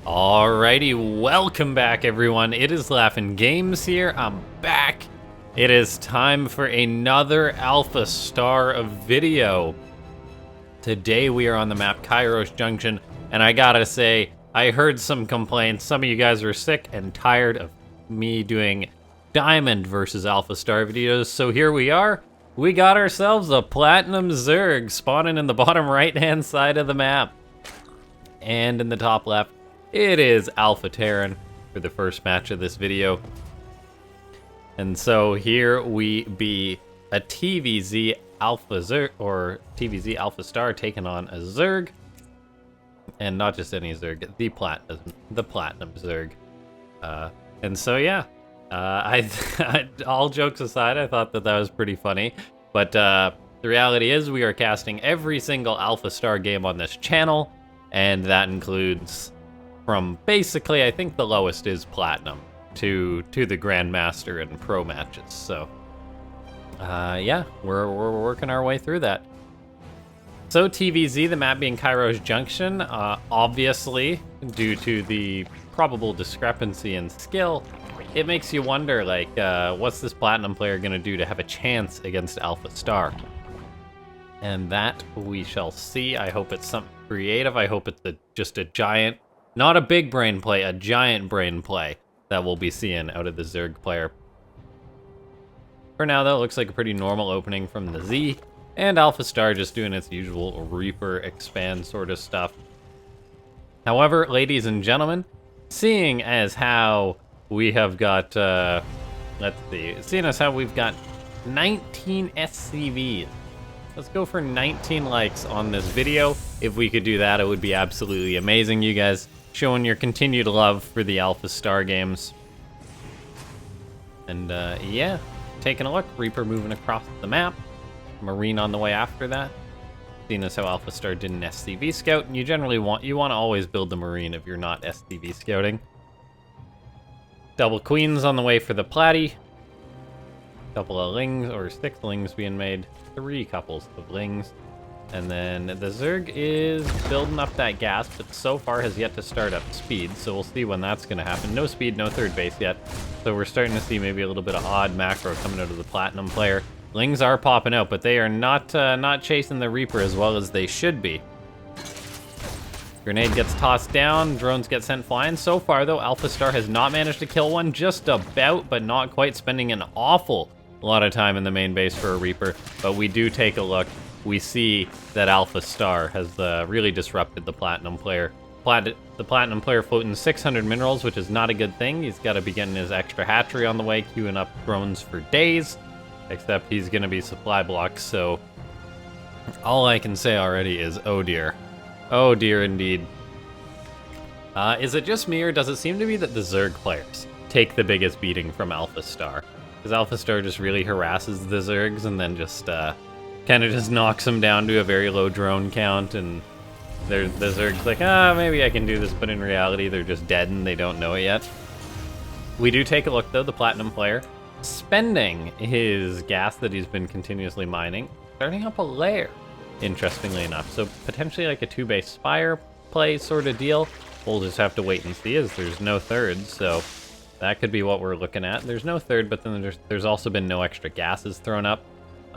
Alrighty, welcome back everyone. It is LaughNgamez here. I'm back. It is time for another AlphaStar video. Today we are on the map Kairos Junction, and I gotta say, I heard some complaints. Some of you guys are sick and tired of me doing Diamond versus AlphaStar videos, so here we are. We got ourselves a Platinum Zerg spawning in the bottom right-hand side of the map. And in the top left, it is Alpha Terran for the first match of this video. And so here we be a TVZ Alpha Zerg, or TVZ AlphaStar taking on a Zerg. And not just any Zerg, the Platinum Zerg. And so yeah, all jokes aside, I thought that was pretty funny. But the reality is we are casting every single AlphaStar game on this channel, and that includes from basically, I think the lowest is Platinum to the Grandmaster and Pro matches. So yeah, we're working our way through that. So TVZ, the map being Kairos Junction, obviously due to the probable discrepancy in skill, it makes you wonder, like, what's this Platinum player gonna do to have a chance against AlphaStar? And that we shall see. I hope it's something creative. I hope it's just a giant, not a big brain play, a giant brain play that we'll be seeing out of the Zerg player. For now, though, it looks like a pretty normal opening from the Z, and AlphaStar just doing its usual Reaper expand sort of stuff. However, ladies and gentlemen, seeing as how we have got, seeing as how we've got 19 SCVs, let's go for 19 likes on this video. If we could do that, it would be absolutely amazing, you guys. Showing your continued love for the AlphaStar games. And yeah, taking a look, Reaper moving across the map. Marine on the way after that. Seeing as how AlphaStar did an SCV scout, and you generally want to always build the Marine if you're not SCV scouting. Double Queens on the way for the Platy. Couple of Lings, or 6 Lings being made. 3 couples of Lings. And then the Zerg is building up that gas, but so far has yet to start up speed, so we'll see when that's going to happen. No speed, no third base yet, so we're starting to see maybe a little bit of odd macro coming out of the Platinum player. Lings are popping out, but they are not chasing the Reaper as well as they should be. Grenade gets tossed down, drones get sent flying. So far, though, AlphaStar has not managed to kill one, just about, but not quite, spending an awful lot of time in the main base for a Reaper. But we do take a look. We see that AlphaStar has really disrupted the Platinum player. The Platinum player floating 600 minerals, which is not a good thing. He's got to be getting his extra hatchery on the way, queuing up drones for days. Except he's going to be supply blocked, so all I can say already is, oh dear. Oh dear indeed. Is it just me, or does it seem to be that the Zerg players take the biggest beating from AlphaStar? Because AlphaStar just really harasses the Zergs and then just kind of just knocks them down to a very low drone count, and the Zerg's like, maybe I can do this, but in reality they're just dead and they don't know it yet. We do take a look, though, the Platinum player spending his gas that he's been continuously mining, starting up a lair, interestingly enough. So potentially like a 2-base Spire play sort of deal. We'll just have to wait and see, as there's no thirds, so that could be what we're looking at. There's no third, but then there's also been no extra gases thrown up.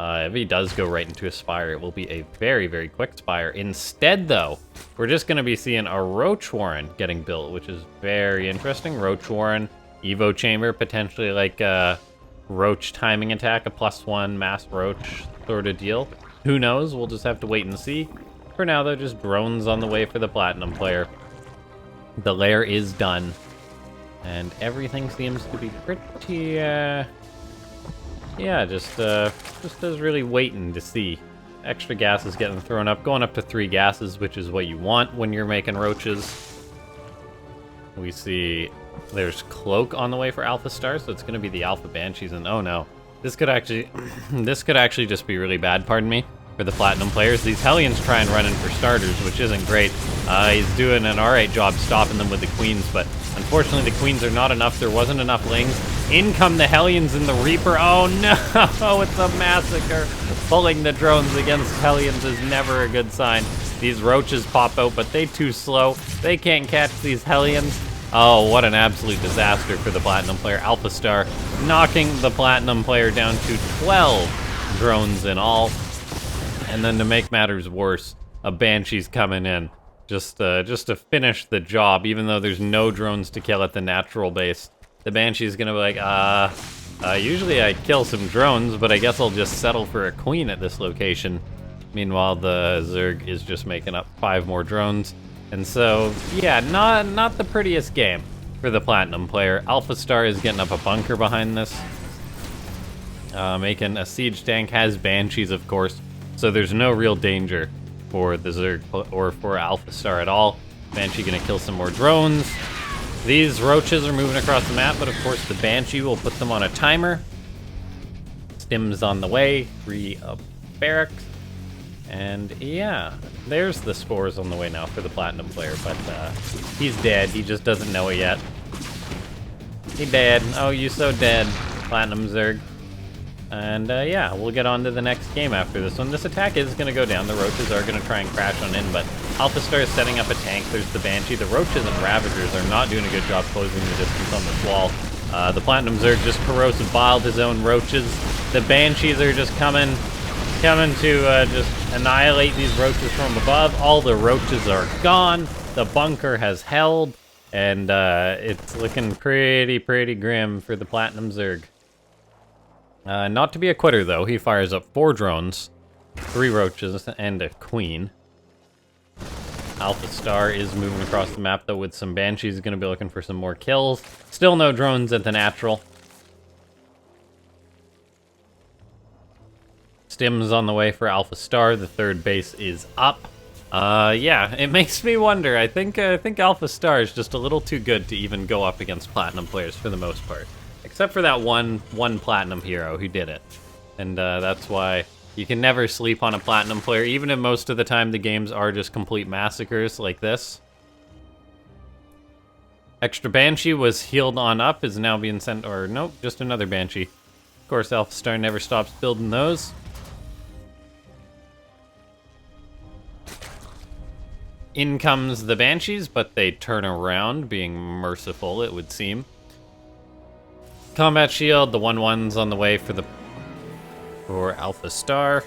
If he does go right into a Spire, it will be a very, very quick Spire. Instead, though, we're just going to be seeing a Roach Warren getting built, which is very interesting. Roach Warren, Evo Chamber, potentially like a Roach timing attack, a +1 mass Roach sort of deal. Who knows? We'll just have to wait and see. For now, though, just drones on the way for the Platinum player. The lair is done, and everything seems to be pretty, yeah, just is really waiting to see. Extra gases getting thrown up, going up to 3 gases, which is what you want when you're making roaches. We see there's Cloak on the way for AlphaStar, so it's going to be the Alpha Banshees, and oh no, this could actually just be really bad, pardon me, for the Platinum players. These Hellions try and run in for starters, which isn't great. He's doing an alright job stopping them with the Queens, but unfortunately the Queens are not enough. There wasn't enough Lings. In come the Hellions and the Reaper. Oh no, it's a massacre. Pulling the drones against Hellions is never a good sign. These roaches pop out, but they too slow. They can't catch these Hellions. Oh, what an absolute disaster for the Platinum player. AlphaStar knocking the Platinum player down to 12 drones in all. And then to make matters worse, a Banshee's coming in just to finish the job, even though there's no drones to kill at the natural base. The Banshee's gonna be like, usually I kill some drones, but I guess I'll just settle for a queen at this location. Meanwhile, the Zerg is just making up 5 more drones. And so, yeah, not the prettiest game for the Platinum player. AlphaStar is getting up a bunker behind this. Making a siege tank, has Banshees, of course. So there's no real danger for the Zerg or for AlphaStar at all. Banshee gonna kill some more drones. These roaches are moving across the map, but of course the Banshee will put them on a timer. Stims on the way, 3 barracks. And yeah, there's the spores on the way now for the Platinum player, but he's dead. He just doesn't know it yet. He dead. Oh, you so dead, Platinum Zerg. And yeah, we'll get on to the next game after this one. This attack is going to go down. The roaches are going to try and crash on in, but AlphaStar is setting up a tank. There's the Banshee. The roaches and Ravagers are not doing a good job closing the distance on this wall. The Platinum Zerg just corrosive biled his own roaches. The Banshees are just coming to just annihilate these roaches from above. All the roaches are gone. The bunker has held, and it's looking pretty grim for the Platinum Zerg. Not to be a quitter, though. He fires up 4 drones, 3 roaches, and a queen. AlphaStar is moving across the map, though, with some Banshees. He's going to be looking for some more kills. Still no drones at the natural. Stims on the way for AlphaStar. The 3rd base is up. Yeah, it makes me wonder. I think AlphaStar is just a little too good to even go up against Platinum players for the most part. Except for that one Platinum hero who did it. And that's why you can never sleep on a Platinum player, even if most of the time the games are just complete massacres like this. Extra Banshee was healed on up, is now being sent, or nope, just another Banshee. Of course, AlphaStar never stops building those. In comes the Banshees, but they turn around, being merciful, it would seem. Combat shield, the 1-1's on the way for AlphaStar.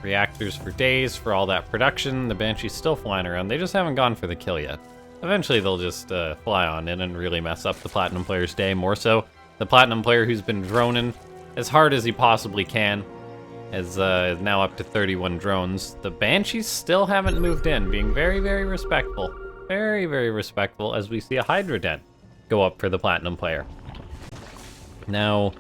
Reactors for days for all that production. The Banshee's still flying around. They just haven't gone for the kill yet. Eventually they'll just fly on in and really mess up the Platinum player's day. More so, the Platinum player who's been droning as hard as he possibly can is now up to 31 drones. The Banshees still haven't moved in, being very respectful. Very respectful, as we see a Hydra Den go up for the Platinum player. Now,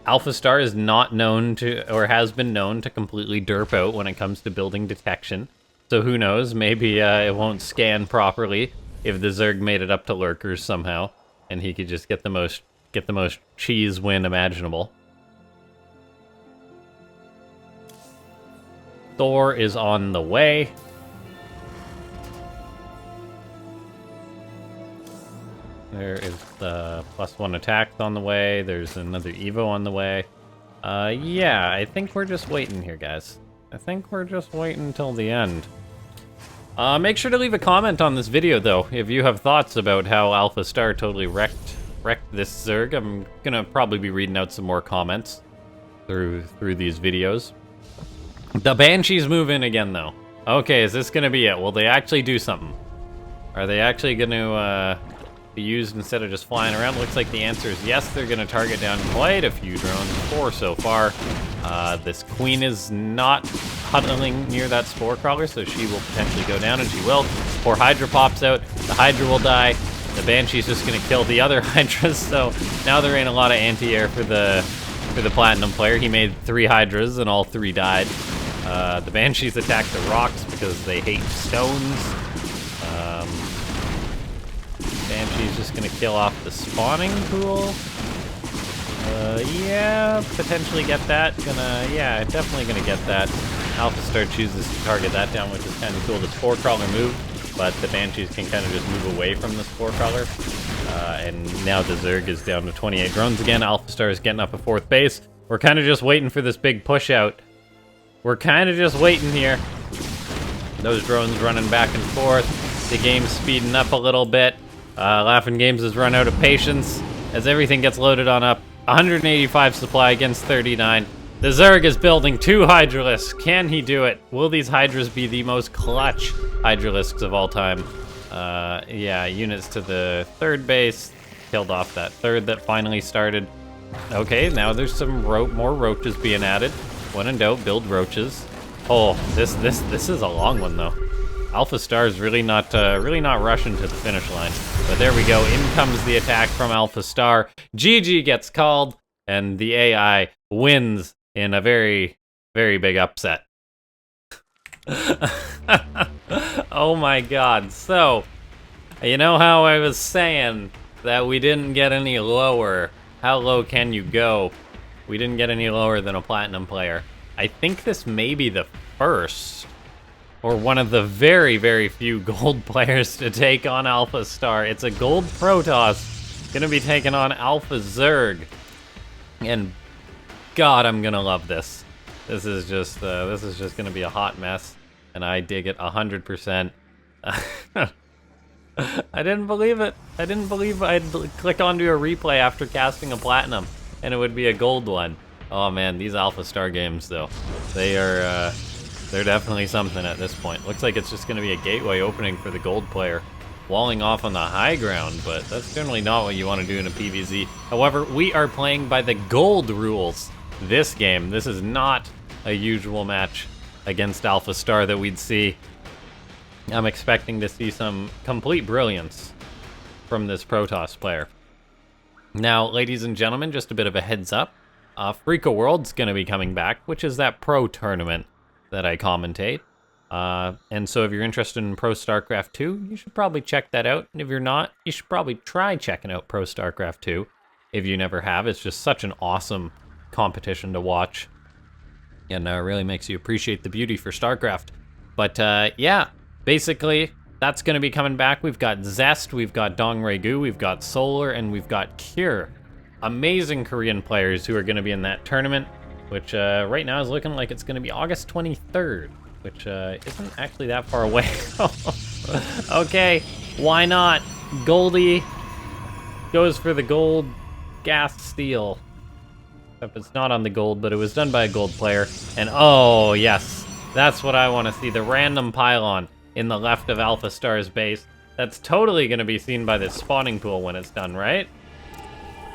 AlphaStar is not known to, or has been known to completely derp out when it comes to building detection. So who knows, maybe it won't scan properly if the Zerg made it up to lurkers somehow, and he could just get the most cheese win imaginable. Thor is on the way. There is the +1 attack on the way. There's another Evo on the way. Yeah, I think we're just waiting here, guys. I think we're just waiting until the end. Make sure to leave a comment on this video, though, if you have thoughts about how AlphaStar totally wrecked this Zerg. I'm gonna probably be reading out some more comments through these videos. The Banshees move in again, though. Okay, is this gonna be it? Will they actually do something? Are they actually gonna be used instead of just flying around? Looks like the answer is yes. They're gonna target down quite a few drones, 4 so far. This queen is not huddling near that spore crawler, so she will potentially go down, and she will. Poor Hydra pops out. The Hydra will die. The Banshee's just gonna kill the other Hydras, so now there ain't a lot of anti-air for the Platinum player. He made 3 Hydras, and all 3 died. The Banshees attack the rocks because they hate stones. Banshee's just gonna kill off the spawning pool. Yeah, potentially get that. Yeah, definitely gonna get that. AlphaStar chooses to target that down, which is kind of cool. The spore crawler moved, but the Banshees can kind of just move away from the spore crawler. And now the Zerg is down to 28 drones again. AlphaStar is getting up a 4th base. We're kind of just waiting for this big push out. we're kind of just waiting here. Those drones running back and forth. The game's speeding up a little bit. LaughNgamez has run out of patience as everything gets loaded on up. 185 supply against 39. The Zerg is building 2 Hydralisks. Can he do it? Will these Hydras be the most clutch Hydralisks of all time? Yeah, units to the 3rd base. Killed off that 3rd that finally started. Okay, now there's some more roaches being added. When in doubt, build roaches. Oh, this is a long one though. AlphaStar is really not rushing to the finish line. But there we go. In comes the attack from AlphaStar. GG gets called, and the AI wins in a very, very big upset. Oh my god. So, you know how I was saying that we didn't get any lower? How low can you go? We didn't get any lower than a platinum player. I think this may be the first, or one of the very, very few gold players to take on AlphaStar. It's a gold Protoss, gonna be taking on Alpha Zerg. And God, I'm gonna love this. This is just gonna be a hot mess, and I dig it 100%. I didn't believe it. I didn't believe I'd click onto a replay after casting a platinum, and it would be a gold one. Oh man, these AlphaStar games though, they're definitely something at this point. Looks like it's just gonna be a gateway opening for the gold player, walling off on the high ground, but that's generally not what you want to do in a PvZ. However, we are playing by the gold rules this game. This is not a usual match against AlphaStar that we'd see. I'm expecting to see some complete brilliance from this Protoss player. Now, ladies and gentlemen, just a bit of a heads up. Freaka World's going to be coming back, which is that pro tournament that I commentate. And so if you're interested in Pro Starcraft 2, you should probably check that out. And if you're not, you should probably try checking out Pro Starcraft 2 if you never have. It's just such an awesome competition to watch, and really makes you appreciate the beauty for StarCraft. But yeah, basically, that's going to be coming back. We've got Zest, we've got Dong Regu, we've got Solar, and we've got Cure. Amazing Korean players who are going to be in that tournament, which right now is looking like it's going to be August 23rd, which isn't actually that far away. Okay, why not? Goldie goes for the gold gas steel. Except it's not on the gold, but it was done by a gold player. And oh, yes, that's what I want to see. The random pylon in the left of AlphaStar's base. That's totally going to be seen by the spawning pool when it's done, right?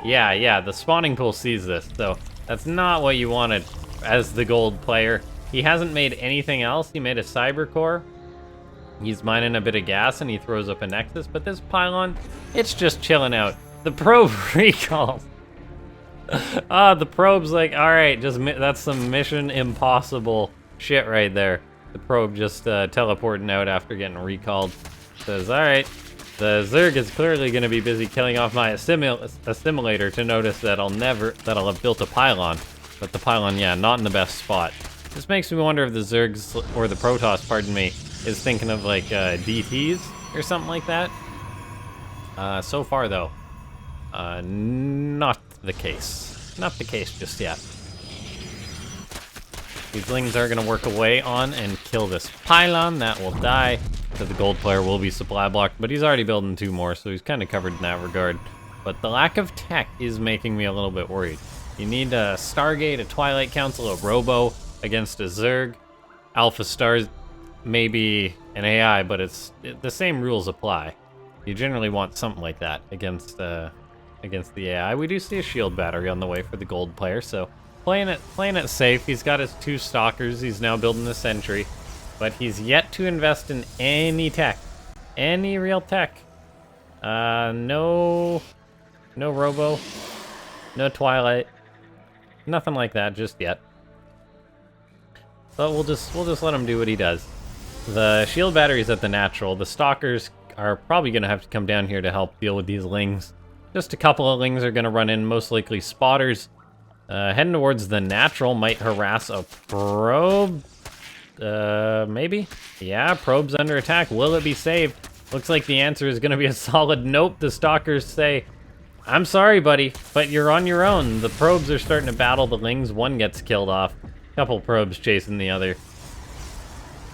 Yeah, the spawning pool sees this, so that's not what you wanted as the gold player. He hasn't made anything else. He made a cyber core. He's mining a bit of gas, and he throws up a nexus, but this pylon, it's just chilling out. The probe recalls. The probe's like, all right, that's some Mission Impossible shit right there. The probe just teleporting out after getting recalled. Says, all right, the Zerg is clearly going to be busy killing off my assimilator to notice that I'll have built a pylon. But the pylon, yeah, not in the best spot. This makes me wonder if the Zergs, or the Protoss, pardon me, is thinking of like DTs or something like that. So far though, not the case. Not the case just yet. These lings are going to work away on and kill this pylon. That will die. So the gold player will be supply blocked, but he's already building 2 more, so he's kind of covered in that regard. But the lack of tech is making me a little bit worried. You need a Stargate, a Twilight Council, a Robo against a Zerg. AlphaStar maybe an AI, but the same rules apply. You generally want something like that against the AI. We do see a shield battery on the way for the gold player, so playing it safe. He's got his 2 stalkers. He's now building the sentry, but he's yet to invest in any tech, any real tech. No Robo, no Twilight, nothing like that just yet. But we'll just let him do what he does. The shield battery's at the natural. The stalkers are probably gonna have to come down here to help deal with these lings. Just a couple of lings are gonna run in, most likely spotters. Heading towards the natural, might harass a probe. Maybe? Yeah, probe's under attack. Will it be saved? Looks like the answer is gonna be a solid nope. The stalkers say, I'm sorry, buddy, but you're on your own. The probes are starting to battle the lings. One gets killed off. Couple probes chasing the other.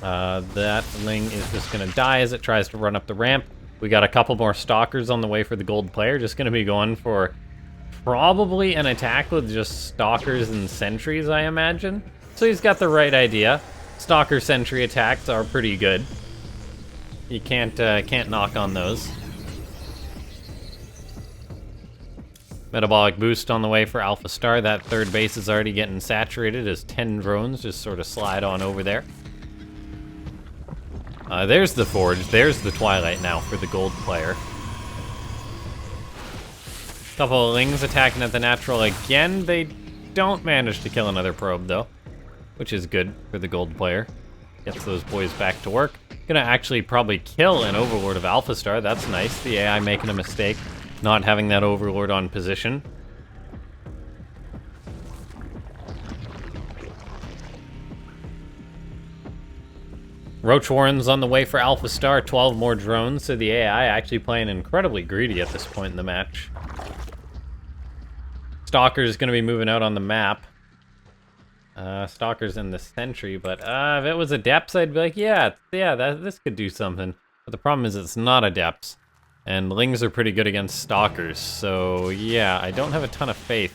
That Ling is just gonna die as it tries to run up the ramp. We got a couple more stalkers on the way for the gold player. Just gonna be going for probably an attack with just stalkers and sentries, I imagine. So he's got the right idea. Stalker sentry attacks are pretty good. You can't knock on those. Metabolic boost on the way for AlphaStar. That third base is already getting saturated as 10 drones just sort of slide on over there. There's the Forge. There's the Twilight now for the gold player. Couple of Lings attacking at the natural again. They don't manage to kill another probe though, which is good for the gold player. Gets those boys back to work. Gonna actually probably kill an Overlord of AlphaStar. That's nice. The AI making a mistake, not having that Overlord on position. Roach Warren's on the way for AlphaStar. 12 more drones, so the AI actually playing incredibly greedy at this point in the match. Stalker's gonna be moving out on the map. Stalker's in the sentry, but if it was Adepts, I'd be like, yeah, this could do something. But the problem is it's not Adepts, and Lings are pretty good against Stalkers, so yeah, I don't have a ton of faith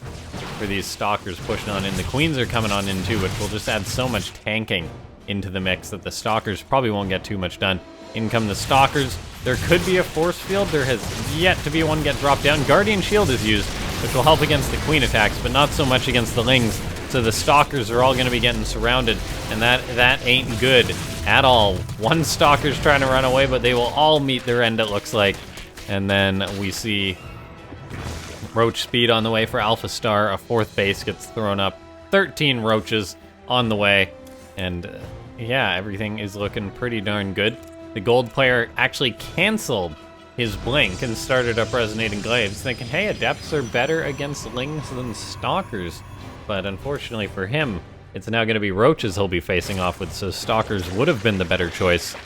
for these Stalkers pushing on in. The Queens are coming on in too, which will just add so much tanking into the mix that the Stalkers probably won't get too much done. In come the Stalkers. There could be a force field. There has yet to be one get dropped down. Guardian Shield is used, which will help against the Queen attacks, but not so much against the Lings. So the Stalkers are all going to be getting surrounded, and that ain't good at all. One Stalker's trying to run away, but they will all meet their end, it looks like. And then we see Roach Speed on the way for AlphaStar. A fourth base gets thrown up. 13 Roaches on the way, and yeah, everything is looking pretty darn good. The gold player actually canceled his blink and started up Resonating Glaives, thinking, hey, Adepts are better against Lings than Stalkers. But unfortunately for him, it's now going to be Roaches he'll be facing off with, so Stalkers would have been the better choice.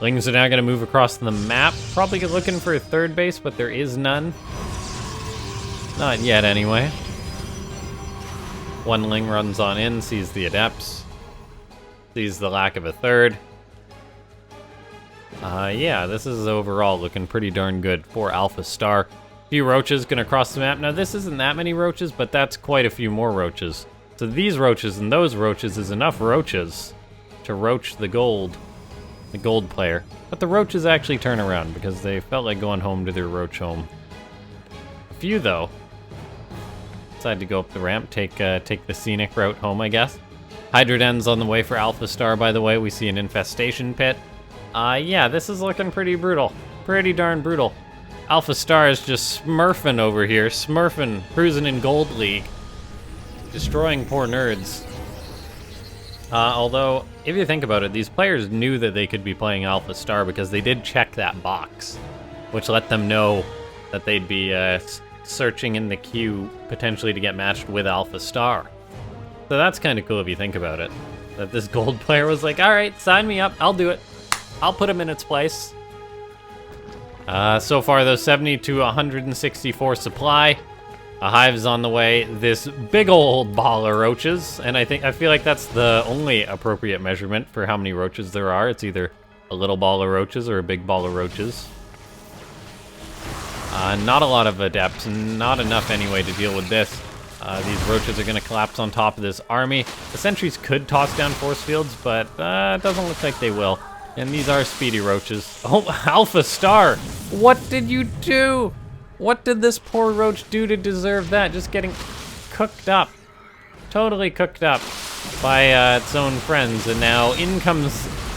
Lings are now going to move across the map, probably looking for a third base, but there is none. Not yet, anyway. One Ling runs on in, sees the Adepts, sees the lack of a third. Yeah, this is overall looking pretty darn good for AlphaStar. Few Roaches gonna cross the map. Now this isn't that many Roaches, but that's quite a few more Roaches. So these Roaches and those Roaches is enough Roaches to roach the gold player. But the Roaches actually turn around because they felt like going home to their Roach home. A few though decide to go up the ramp, take the scenic route home, I guess. Hydroden's on the way for AlphaStar, by the way. We see an infestation pit. Yeah, this is looking pretty brutal. Pretty darn brutal. AlphaStar is just smurfing over here. Smurfing, cruising in Gold League. Destroying poor nerds. Although, if you think about it, these players knew that they could be playing AlphaStar because they did check that box, which let them know that they'd be searching in the queue potentially to get matched with AlphaStar. So that's kind of cool if you think about it. That this gold player was like, alright, sign me up, I'll do it. I'll put him in its place. So far, though, 70 to 164 supply. A hive's on the way. This big old ball of roaches, and I feel like that's the only appropriate measurement for how many roaches there are. It's either a little ball of roaches or a big ball of roaches. Not a lot of adepts, not enough anyway to deal with this. These roaches are going to collapse on top of this army. The sentries could toss down force fields, but it doesn't look like they will. And these are speedy roaches. Oh, AlphaStar! What did you do? What did this poor roach do to deserve that? Just getting cooked up. Totally cooked up by its own friends. And now in comes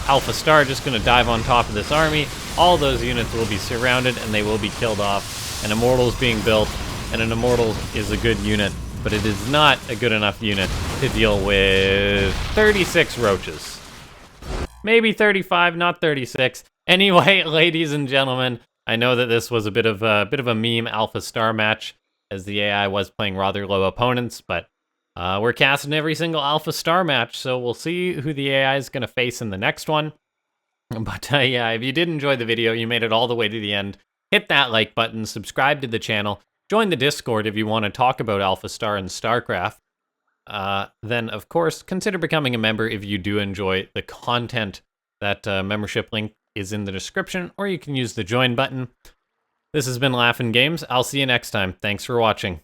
AlphaStar, just going to dive on top of this army. All those units will be surrounded and they will be killed off. An Immortal's being built, and an Immortal is a good unit, but it is not a good enough unit to deal with 36 roaches. Maybe 35, not 36. Anyway, ladies and gentlemen, I know that this was a bit of a meme AlphaStar match, as the AI was playing rather low opponents, but we're casting every single AlphaStar match, so we'll see who the AI is going to face in the next one. But yeah, if you did enjoy the video, you made it all the way to the end, hit that like button, subscribe to the channel, join the Discord if you want to talk about AlphaStar and Starcraft. then of course, consider becoming a member if you do enjoy the content. That membership link is in the description, or you can use the join button. This has been LaughNgamez. I'll see you next time. Thanks for watching.